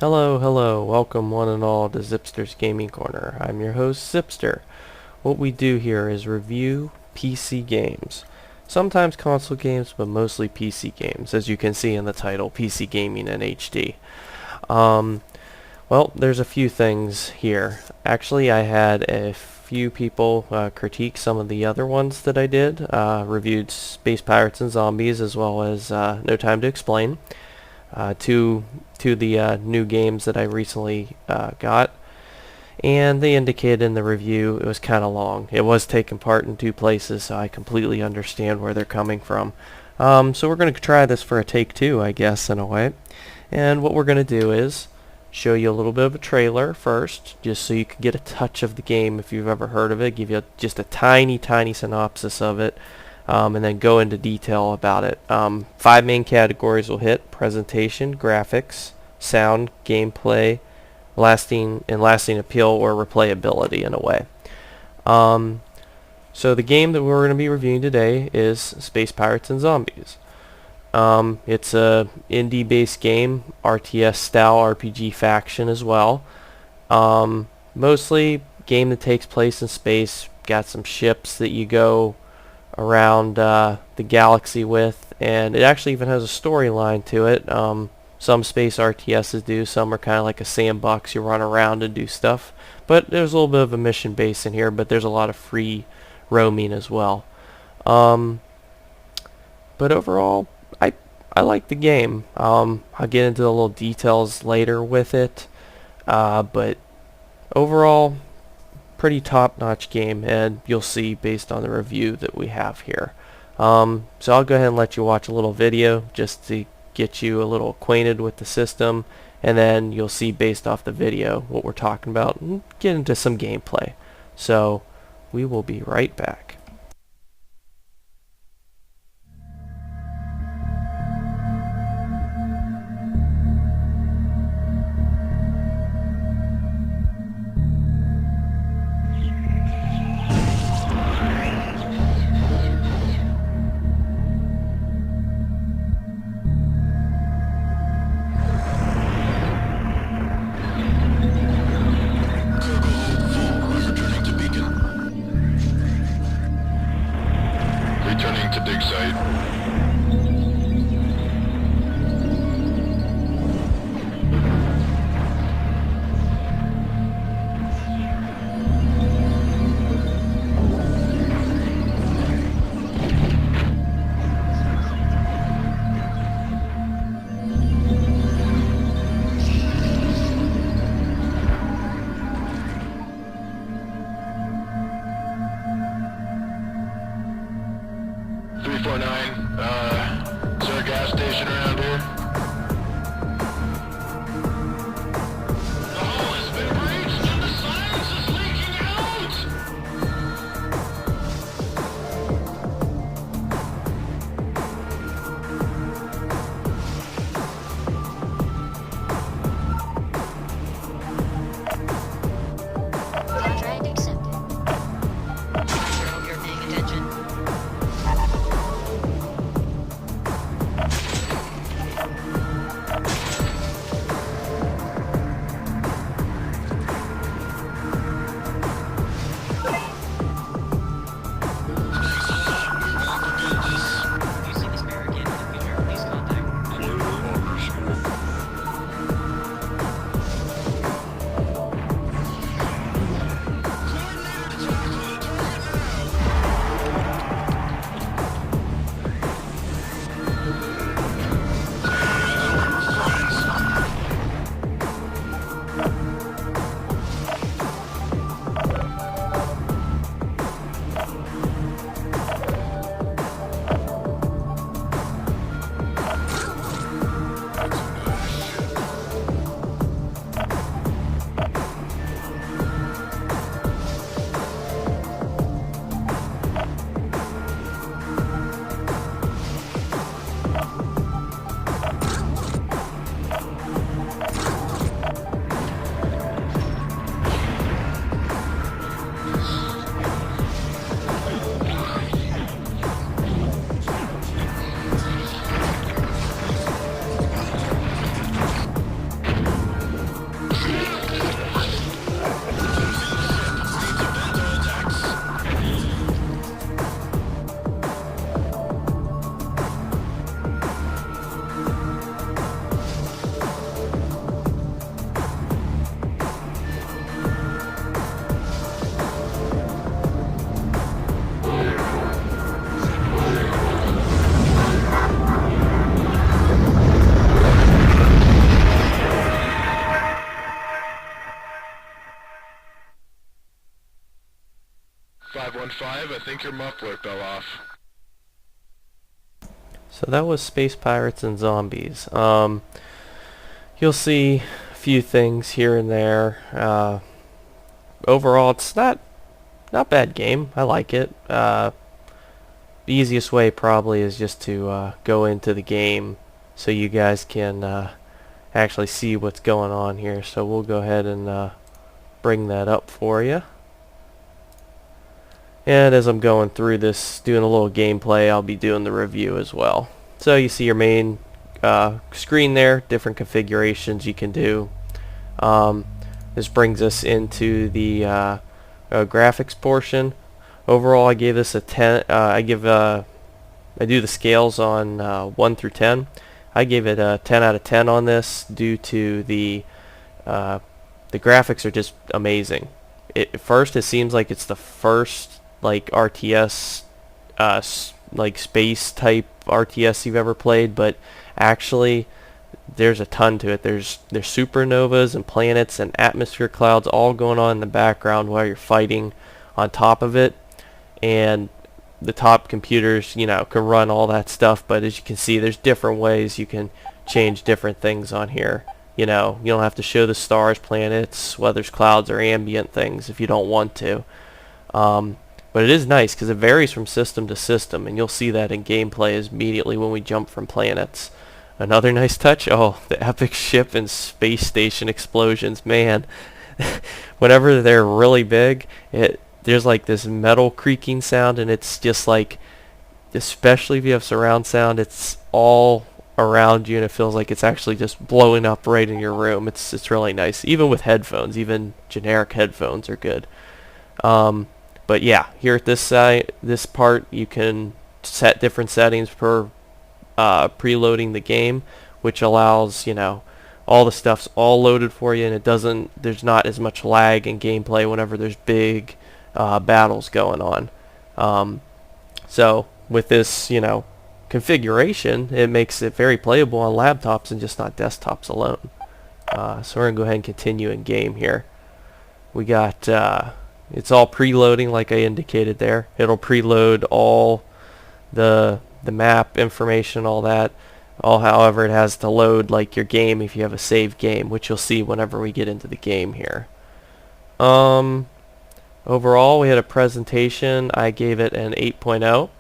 Hello, welcome one and all to Zipster's Gaming Corner. I'm your host, Zipster. What we do here is review PC games. Sometimes console games, but mostly PC games, as you can see in the title, PC Gaming in HD. Um, well, there's a few things here. Actually, I had a few people critique some of the other ones that I did. Reviewed Space Pirates and Zombies, as well as No Time to Explain. To the new games that I recently got, and they indicated in the review it was kind of long. It was taking part in two places, so I completely understand where they're coming from. So we're going to try this for a take two, I guess, in a way. And what we're going to do is show you a little bit of a trailer first, just so you can get a touch of the game if you've ever heard of it, give you just a tiny synopsis of it, and then go into detail about it. Five main categories will hit: presentation, graphics, sound, gameplay, lasting appeal, or replayability in a way. So the game that we're going to be reviewing today is Space Pirates and Zombies. It's a indie-based game, RTS style RPG faction as well. Mostly game that takes place in space. Got some ships that you go around the galaxy with, and it actually even has a storyline to it. Some space RTSs do, some are kind of like a sandbox, you run around and do stuff, but there's a little bit of a mission base in here, but there's a lot of free roaming as well. But overall, I like the game. I'll get into the little details later with it, but overall, pretty top-notch game, and you'll see based on the review that we have here. So I'll go ahead and let you watch a little video just to get you a little acquainted with the system, and then you'll see based off the video what we're talking about and get into some gameplay. So we will be right back. 1-5, I think your muffler fell off. So that was Space Pirates and Zombies. You'll see a few things here and there. Overall, it's not bad game. I like it. The easiest way probably is just to go into the game so you guys can actually see what's going on here. So we'll go ahead and bring that up for you. And as I'm going through this, doing a little gameplay, I'll be doing the review as well. So you see your main screen there, different configurations you can do. This brings us into the graphics portion. Overall, I gave this a 10. I do the scales on 1 through 10. I gave it a 10 out of 10 on this due to the graphics are just amazing. At first, it seems like it's the first like RTS like space type RTS you've ever played, but actually there's a ton to it. There's supernovas and planets and atmosphere clouds all going on in the background while you're fighting on top of it, and the top computers, you know, can run all that stuff. But as you can see, there's different ways you can change different things on here. You know, you don't have to show the stars, planets, weathers, clouds, or ambient things if you don't want to. But it is nice because it varies from system to system, and you'll see that in gameplay immediately when we jump from planets. Another nice touch, oh, the epic ship and space station explosions, man. Whenever they're really big, there's like this metal creaking sound, and it's just like, especially if you have surround sound, it's all around you, and it feels like it's actually just blowing up right in your room. It's really nice. Even with headphones, even generic headphones are good. But yeah, here at this side, this part, you can set different settings for preloading the game, which allows, you know, all the stuff's all loaded for you, and there's not as much lag in gameplay whenever there's big battles going on. So with this, you know, configuration, it makes it very playable on laptops and just not desktops alone. So we're gonna go ahead and continue in game here. We got it's all preloading like I indicated there. It'll preload all the map information, all that. However, it has to load like your game if you have a saved game, which you'll see whenever we get into the game here. Overall, we had a presentation. I gave it an 8.0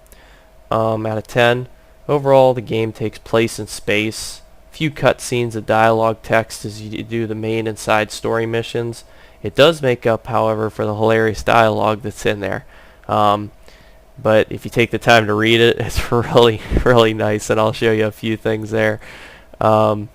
out of 10. Overall, the game takes place in space. Few cutscenes of dialogue text as you do the main and side story missions. It does make up, however, for the hilarious dialogue that's in there. But if you take the time to read it, it's really, really nice, and I'll show you a few things there. The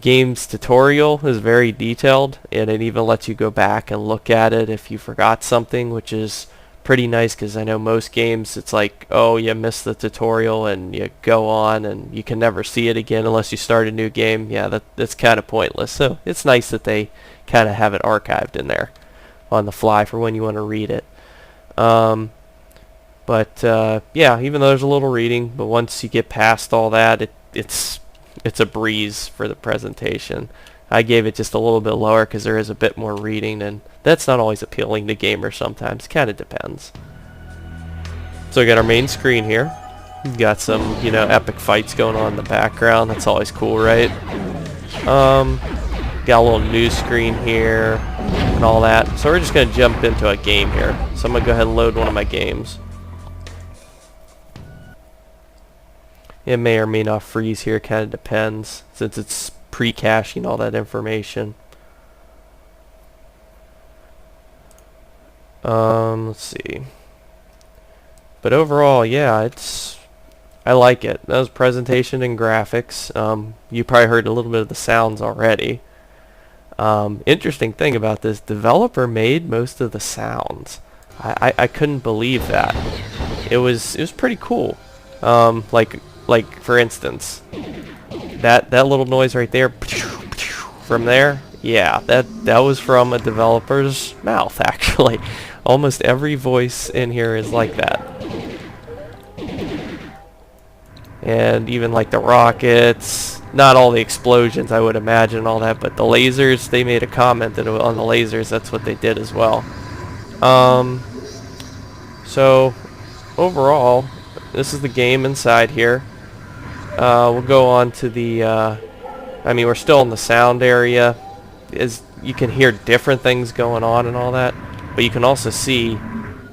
game's tutorial is very detailed, and it even lets you go back and look at it if you forgot something, which is pretty nice, because I know most games it's like, oh, you missed the tutorial and you go on and you can never see it again unless you start a new game. Yeah, that's kind of pointless. So it's nice that they kind of have it archived in there on the fly for when you want to read it. Yeah, even though there's a little reading, but once you get past all that, it's a breeze for the presentation. I gave it just a little bit lower because there is a bit more reading, and that's not always appealing to gamers sometimes. Kind of depends. So we got our main screen here. We've got some, you know, epic fights going on in the background. That's always cool, right? Got a little news screen here and all that. So we're just going to jump into a game here. So I'm going to go ahead and load one of my games. It may or may not freeze here, kind of depends, since it's pre-caching all that information. Let's see. But overall, yeah, I like it. That was presentation and graphics. You probably heard a little bit of the sounds already. Interesting thing about this, developer made most of the sounds. I couldn't believe that. It was pretty cool. Like for instance, that little noise right there, from there, yeah, that was from a developer's mouth, actually. Almost every voice in here is like that. And even like the rockets, not all the explosions, I would imagine, all that, but the lasers, they made a comment that on the lasers, that's what they did as well. So overall, this is the game inside here. We'll go on to the, I mean, we're still in the sound area. You can hear different things going on and all that, but you can also see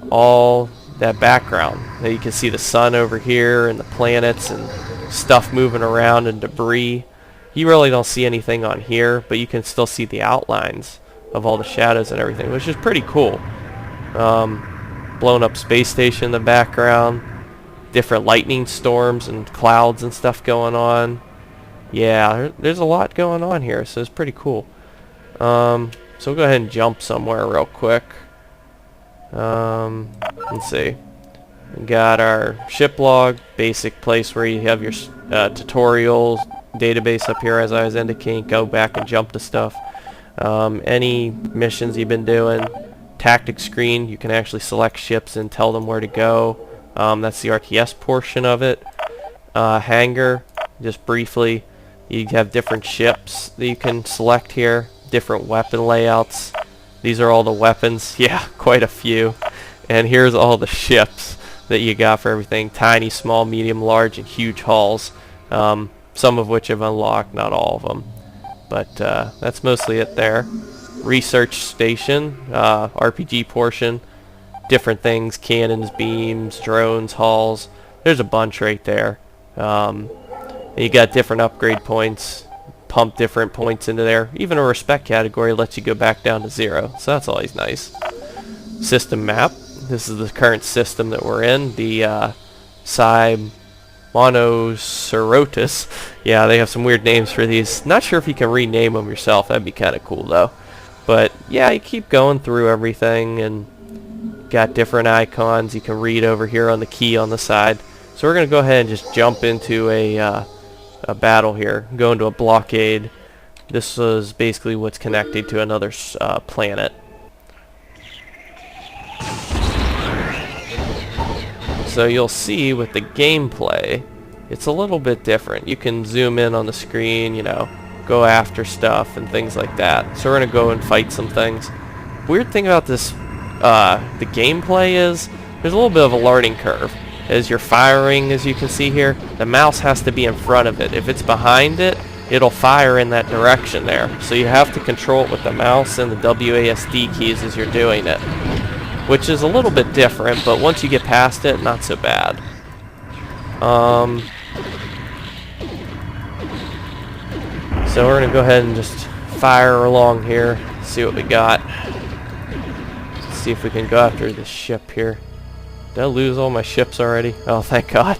all that background. Now you can see the sun over here and the planets and stuff moving around and debris. You really don't see anything on here, but you can still see the outlines of all the shadows and everything, which is pretty cool. Blown up space station in the background, different lightning storms and clouds and stuff going on. Yeah, there's a lot going on here, so it's pretty cool. So we'll go ahead and jump somewhere real quick. Let's see. We got our ship log, basic place where you have your tutorials, database up here as I was indicating. Go back and jump to stuff. Any missions you've been doing. Tactics screen, you can actually select ships and tell them where to go. That's the RTS portion of it. Hangar, just briefly, you have different ships that you can select here. Different weapon layouts. These are all the weapons. Yeah, quite a few. And here's all the ships that you got for everything. Tiny, small, medium, large, and huge hulls. Some of which have unlocked, not all of them. But that's mostly it there. Research station, RPG portion. Different things, cannons, beams, drones, hulls. There's a bunch right there. You got different upgrade points. Pump different points into there. Even a respect category lets you go back down to 0, so that's always nice. System map. This is the current system that we're in. The Monocerotis. Yeah, they have some weird names for these. Not sure if you can rename them yourself. That'd be kind of cool though. But yeah, you keep going through everything and got different icons you can read over here on the key on the side. So we're gonna go ahead and just jump into a battle here. Go into a blockade. This is basically what's connected to another planet. So you'll see with the gameplay, it's a little bit different. You can zoom in on the screen, you know, go after stuff and things like that. So we're gonna go and fight some things. Weird thing about this, the gameplay is there's a little bit of a learning curve. As you're firing, as you can see here, the mouse has to be in front of it. If it's behind it, it'll fire in that direction there. So you have to control it with the mouse and the WASD keys as you're doing it, which is a little bit different, but once you get past it, not so bad. So we're gonna go ahead and just fire along here, see what we got. Let's see if we can go after this ship here. Did I lose all my ships already? Oh, thank God.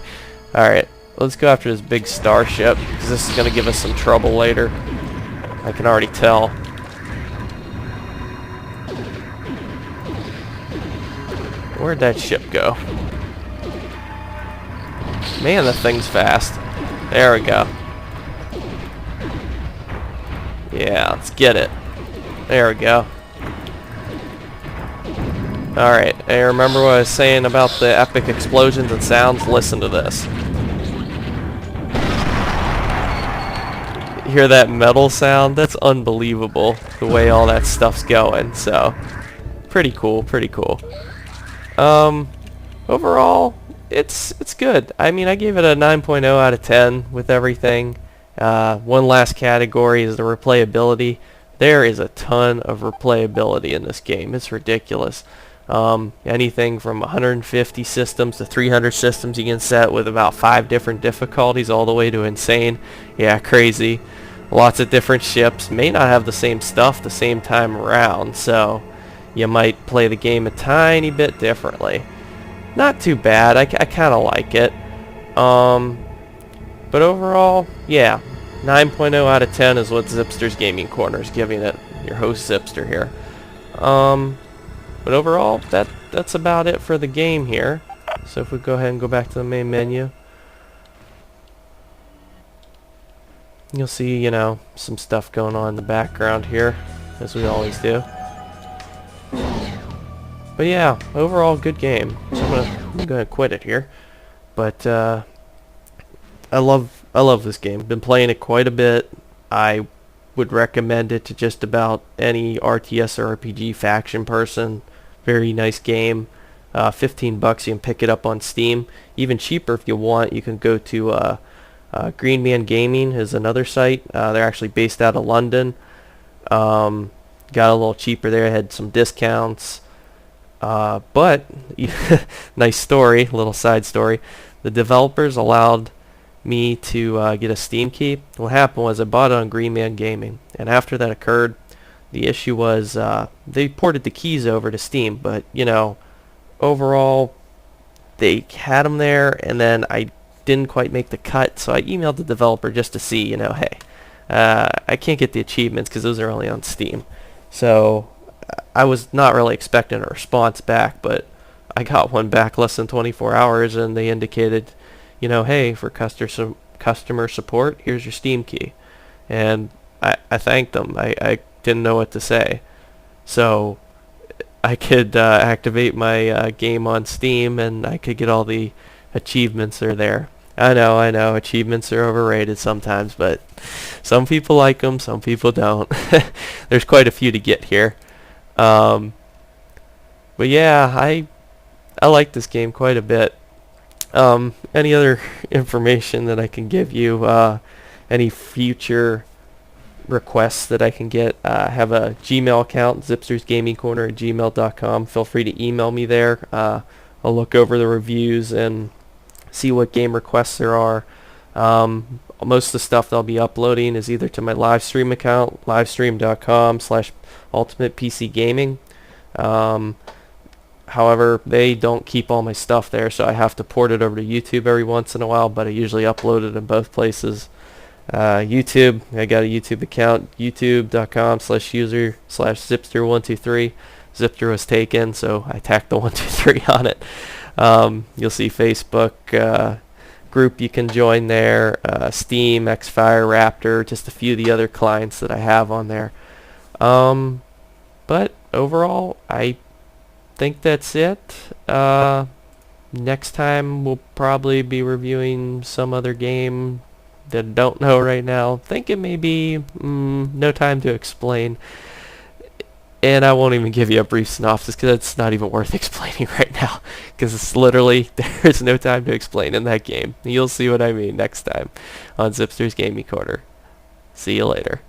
Alright, let's go after this big starship, because this is going to give us some trouble later. I can already tell. Where'd that ship go? Man, that thing's fast. There we go. Yeah, let's get it. There we go. Alright, hey, remember what I was saying about the epic explosions and sounds? Listen to this. Hear that metal sound? That's unbelievable, the way all that stuff's going. So, pretty cool, pretty cool. Overall, it's good. I mean, I gave it a 9.0 out of 10 with everything. One last category is the replayability. There is a ton of replayability in this game. It's ridiculous. Anything from 150 systems to 300 systems you can set with about 5 different difficulties, all the way to insane. Yeah, crazy. Lots of different ships. May not have the same stuff the same time around, so you might play the game a tiny bit differently. Not too bad. I kind of like it. But overall, yeah, 9.0 out of 10 is what Zipster's Gaming Corner is giving it. Your host Zipster here. But overall, that's about it for the game here. So if we go ahead and go back to the main menu, you'll see, you know, some stuff going on in the background here, as we always do. But yeah, overall good game. So I'm gonna quit it here. But I love this game. Been playing it quite a bit. I would recommend it to just about any RTS or RPG faction person. Very nice game. $15. You can pick it up on Steam. Even cheaper if you want. You can go to Green Man Gaming is another site. They're actually based out of London. Got a little cheaper there. Had some discounts. But nice story, little side story. The developers allowed me to get a Steam key. What happened was I bought it on Green Man Gaming, and after that occurred, the issue was they ported the keys over to Steam, but overall they had them there, and then I didn't quite make the cut, so I emailed the developer just to see, hey, I can't get the achievements because those are only on Steam. So I was not really expecting a response back, but I got one back less than 24 hours, and they indicated, hey, for customer support, here's your Steam key. And I thanked them. I didn't know what to say. So I could activate my game on Steam, and I could get all the achievements that are there. I know, achievements are overrated sometimes, but some people like them, some people don't. There's quite a few to get here. But yeah, I like this game quite a bit. Any other information that I can give you, any future requests that I can get, have a Gmail account, zipstersgamingcorner@gmail.com. Feel free to email me there. I'll look over the reviews and see what game requests there are. Most of the stuff that I'll be uploading is either to my live stream account, livestream.com/ultimatepcgaming. However, they don't keep all my stuff there, so I have to port it over to YouTube every once in a while, but I usually upload it in both places. YouTube, I got a YouTube account, youtube.com/user/zipster123. Zipster was taken, so I tacked the 123 on it. You'll see Facebook group you can join there, Steam, Xfire, Raptor, just a few of the other clients that I have on there. But overall, I think that's it. Next time we'll probably be reviewing some other game that I don't know right now. Think it may be No Time to Explain. And I won't even give you a brief synopsis because it's not even worth explaining right now, because it's literally, there's no time to explain in that game. You'll see what I mean next time on Zipster's Gaming Corner. See you later.